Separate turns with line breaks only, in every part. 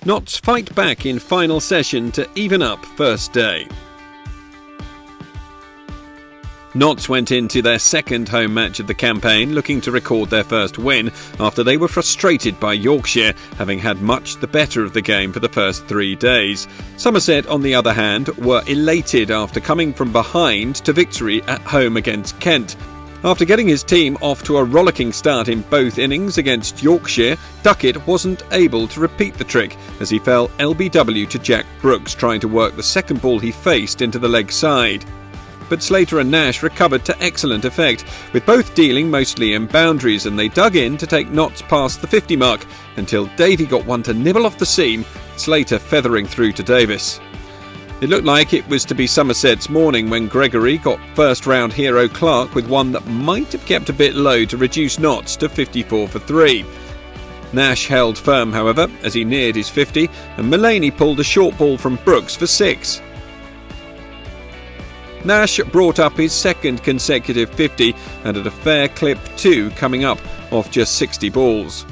Notts fight back in final session to even up first day. Notts went into their second home match of the campaign looking to record their first win after they were frustrated by Yorkshire, having had much the better of the game for the first 3 days. Somerset, on the other hand, were elated after coming from behind to victory at home against Kent. After getting his team off to a rollicking start in both innings against Yorkshire, Duckett wasn't able to repeat the trick as he fell LBW to Jack Brooks trying to work the second ball he faced into the leg side. But Slater and Nash recovered to excellent effect, with both dealing mostly in boundaries, and they dug in to take Notts past the 50 mark until Davey got one to nibble off the seam, Slater feathering through to Davis. It looked like it was to be Somerset's morning when Gregory got first round hero Clark with one that might have kept a bit low to reduce Notts to 54 for 3. Nash held firm, however, as he neared his 50, and Mullaney pulled a short ball from Brooks for 6. Nash brought up his second consecutive 50 and at a fair clip too, coming up off just 60 balls.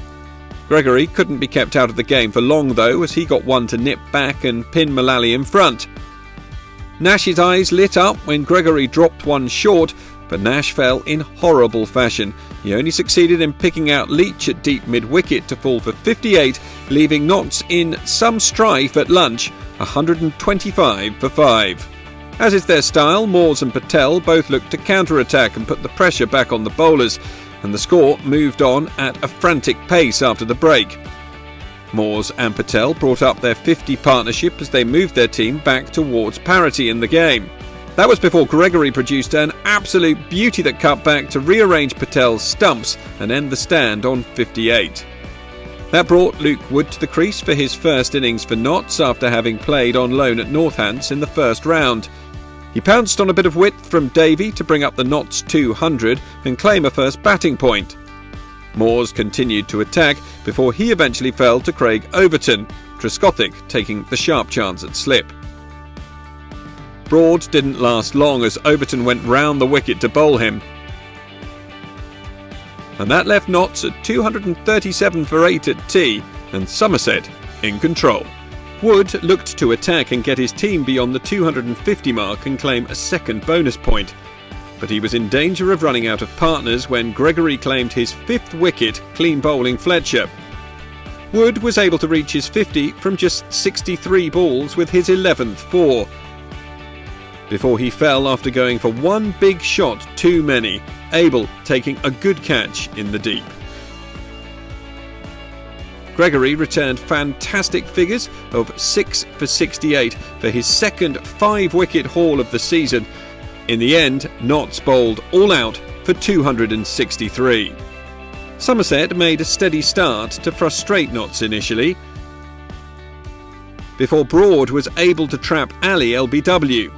Gregory couldn't be kept out of the game for long though, as he got one to nip back and pin Mullally in front. Nash's eyes lit up when Gregory dropped one short, but Nash fell in horrible fashion. He only succeeded in picking out Leach at deep mid-wicket to fall for 58, leaving Notts in some strife at lunch, 125 for 5. As is their style, Moores and Patel both looked to counter-attack and put the pressure back on the bowlers, and the score moved on at a frantic pace after the break. Moores and Patel brought up their 50 partnership as they moved their team back towards parity in the game. That was before Gregory produced an absolute beauty that cut back to rearrange Patel's stumps and end the stand on 58. That brought Luke Wood to the crease for his first innings for Notts after having played on loan at Northants in the first round. He pounced on a bit of width from Davey to bring up the Notts 200 and claim a first batting point. Moores continued to attack before he eventually fell to Craig Overton, Trescothick taking the sharp chance at slip. Broad didn't last long as Overton went round the wicket to bowl him. And that left Notts at 237 for 8 at tea and Somerset in control. Wood looked to attack and get his team beyond the 250 mark and claim a second bonus point. But he was in danger of running out of partners when Gregory claimed his 5th wicket, clean bowling Fletcher. Wood was able to reach his 50 from just 63 balls with his 11th 4. Before he fell after going for one big shot too many, Abel taking a good catch in the deep. Gregory returned fantastic figures of 6 for 68 for his second 5-wicket haul of the season. In the end, Notts bowled all out for 263. Somerset made a steady start to frustrate Notts initially, before Broad was able to trap Ali LBW.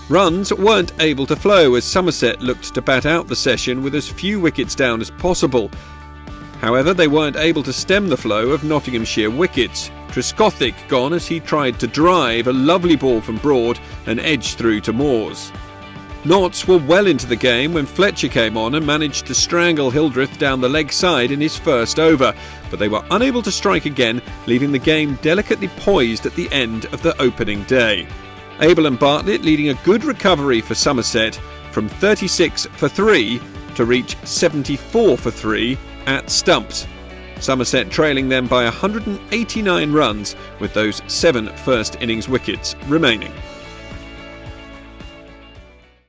Runs weren't able to flow as Somerset looked to bat out the session with as few wickets down as possible. However, they weren't able to stem the flow of Nottinghamshire wickets. Trescothick gone as he tried to drive a lovely ball from Broad and edge through to Moores. Notts were well into the game when Fletcher came on and managed to strangle Hildreth down the leg side in his first over, but they were unable to strike again, leaving the game delicately poised at the end of the opening day. Abel and Bartlett leading a good recovery for Somerset from 36 for 3 to reach 74 for 3 at stumps. Somerset trailing them by 189 runs with those 7 first innings wickets remaining.